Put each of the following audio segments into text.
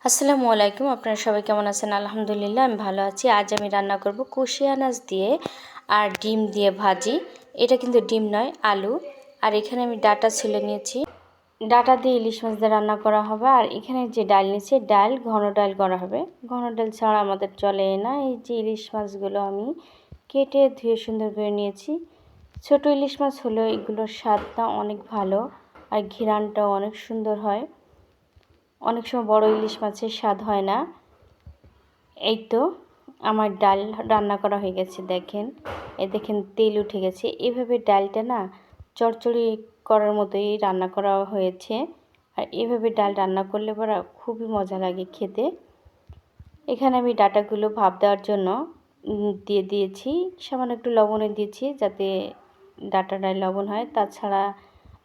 আসসালামু আলাইকুম। আপনারা সবাই কেমন আছেন? আলহামদুলিল্লাহ আমি ভালো আছি। আজ আমি রান্না করব কষি আনাজ দিয়ে আর ডিম দিয়ে ভাজি। এটা কিন্তু ডিম নয়, আলু। আর এখানে আমি ডাটা ছিলে নিয়েছি। ডাটা দিয়ে ইলিশ মাছ দিয়ে রান্না করা হবে। আর এখানে যে ডাল নিয়েছি, ডাল ঘন ডাল করা হবে। ঘন ডাল ছাড়া আমাদের চলে না। এই যে ইলিশ মাছগুলো আমি কেটে ধুয়ে সুন্দর করে নিয়েছি। ছোট ইলিশ মাছ হলেও এগুলোর স্বাদটা অনেক ভালো আর ঘ্রাণটাও অনেক সুন্দর হয়। অনেক সময় বড় ইলিশ মাছের স্বাদ হয় না। এই তো আমার ডাল রান্না করা হয়ে গেছে। দেখেন তেল উঠে গেছে। এভাবে ডালটা না চচ্চড়ি করার মতোই রান্না করা হয়েছে। আর এভাবে ডাল রান্না করলে পরে খুবই মজা লাগে খেতে। এখানে আমি ডাটাগুলো ভাপ দেওয়ার জন্য দিয়ে দিয়েছি। সামান্য একটু লবণে দিয়েছি যাতে ডাটাটায় লবণ হয়। তাছাড়া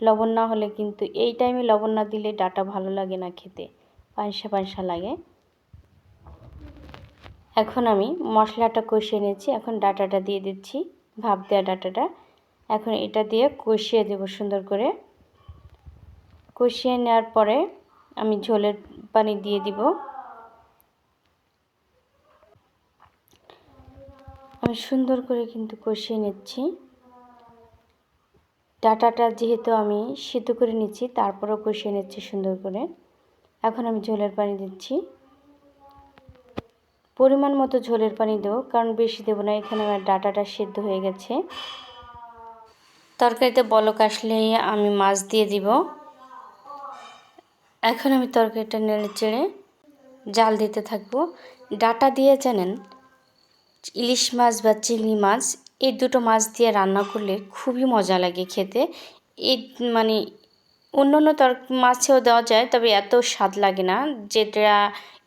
লবণ না হলে কিন্তু এই টাইমে লবণ না দিলে ডাটা ভালো লাগে না খেতে, পানসা পানসা লাগে। এখন আমি মশলাটা কষিয়ে নিয়েছি। এখন ডাটাটা দিয়ে দিচ্ছি, ভাপ দেওয়া ডাটাটা। এখন এটা দিয়ে কষিয়ে দেব সুন্দর করে। কষিয়ে নেওয়ার পরে আমি ঝোলের পানি দিয়ে দিব। আমি সুন্দর করে কিন্তু কষিয়ে নিচ্ছি। ডাটাটা যেহেতু আমি সিদ্ধ করে নিচ্ছি, তারপরেও কষিয়ে নিচ্ছি সুন্দর করে। এখন আমি ঝোলের পানি দিচ্ছি। পরিমাণ মতো ঝোলের পানি দেবো, কারণ বেশি দেবো না। এখানে আমার ডাটাটা সিদ্ধ হয়ে গেছে। তরকারিতে বলক আসলে আমি মাছ দিয়ে দিব। এখন আমি তরকারিটা নেড়ে চেড়ে জাল দিতে থাকবো। ডাটা দিয়ে জানেন, ইলিশ মাছ বা চিংড়ি মাছ, এই দুটো মাছ দিয়ে রান্না করলে খুবই মজা লাগে খেতে। এই মানে অন্য মাছেও দেওয়া যায়, তবে এত স্বাদ লাগে না যেটা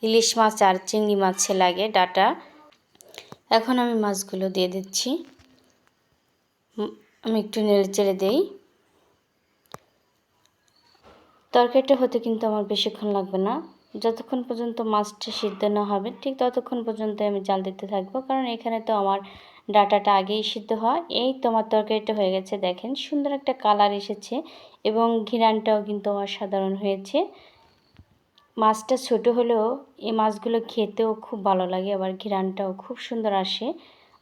ইলিশ মাছ আর চিংড়ি মাছে লাগে ডাটা। এখন আমি মাছগুলো দিয়ে দিচ্ছি। আমি একটু নেড়ে চেড়ে দিই। তরকারিটা হতে কিন্তু আমার বেশিক্ষণ লাগবে না। যতক্ষণ পর্যন্ত মাছটা সিদ্ধ না হবে ঠিক ততক্ষণ পর্যন্ত আমি জাল দিতে থাকবো, কারণ এখানে তো আমার ডাটাটা আগেই সিদ্ধ হয়। এই তোমার তরকারিটা হয়ে গেছে। দেখেন সুন্দর একটা কালার এসেছে এবং ঘ্রাণটাও কিন্তু অসাধারণ হয়েছে। মাছটা ছোট হলেও এই মাছগুলো খেতেও খুব ভালো লাগে, আবার ঘ্রাণটাও খুব সুন্দর আসে।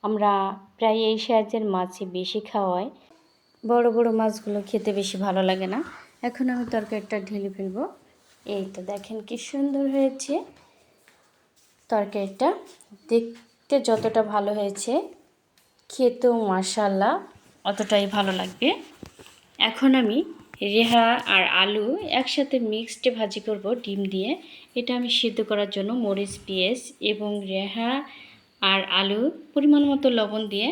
আমরা প্রায় এই সাইজের মাছই বেশি খাওয়াই, বড় বড় মাছগুলো খেতে বেশি ভালো লাগে না। এখন আমি তরকারিটা ঢেলে ফেলবো। এই তো দেখেন কি সুন্দর হয়েছে তরকারিটা। দেখতে যতটা ভালো হয়েছে, খেতেও মাশাআল্লাহ অতটাই ভালো লাগবে। এখন আমি রেহা আর আলু একসাথে মিক্সড ভাজি করব ডিম দিয়ে। এটা আমি সিদ্ধ করার জন্য মরিচ, পেঁয়াজ এবং রেহা আর আলু পরিমাণ মতো লবণ দিয়ে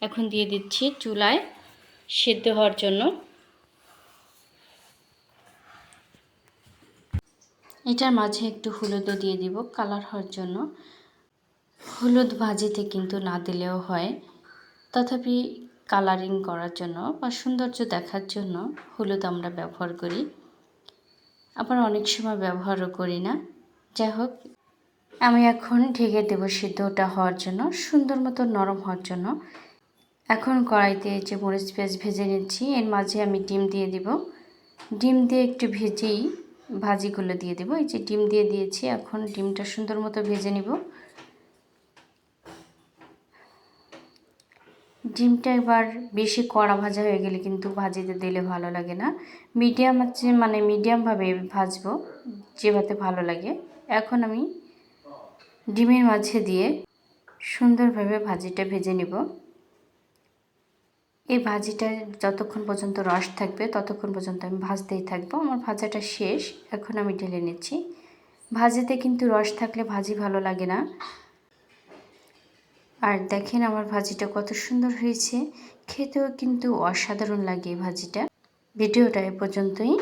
এখন দিয়ে দিচ্ছি চুলায় সিদ্ধ হওয়ার জন্য। এটার মাঝে একটু হলুদও দিয়ে দিব কালার হওয়ার জন্য। হলুদ ভাজিতে কিন্তু না দিলেও হয়, তথাপি কালারিং করার জন্য বা সৌন্দর্য দেখার জন্য হলুদ আমরা ব্যবহার করি, আবার অনেক সময় ব্যবহারও করি না। যাই হোক, আমি এখন ঢেকে দেব সিদ্ধটা হওয়ার জন্য, সুন্দর মতো নরম হওয়ার জন্য। এখন কড়াইতে যে মরিচ পেঁয়াজ ভেজে নিচ্ছি, এর মাঝে আমি ডিম দিয়ে দিব। ডিম দিয়ে একটু ভেজেই ভাজিগুলো দিয়ে দেব। এই যে ডিম দিয়ে দিয়েছি, এখন ডিমটা সুন্দর মতো ভেজে নিব। ডিমটা এবার বেশি কড়া ভাজা হয়ে গেলে কিন্তু ভাজিতে দিলে ভালো লাগে না। মিডিয়াম আছে, মানে মিডিয়ামভাবে ভাজবো, যেভাবে ভালো লাগে। এখন আমি ডিমের মাঝে দিয়ে সুন্দরভাবে ভাজিটা ভেজে নিব। এই ভাজিটা যতক্ষণ পর্যন্ত রস থাকবে ততক্ষণ পর্যন্ত আমি ভাজতেই থাকবো। আমার ভাজাটা শেষ, এখন আমি ঢেলে নিচ্ছি। ভাজিতে কিন্তু রস থাকলে ভাজি ভালো লাগে না। আর দেখেন আমার ভাজিটা কত সুন্দর হয়েছে, খেতেও কিন্তু অসাধারণ লাগে এই ভাজিটা। ভিডিওটা এ পর্যন্তই।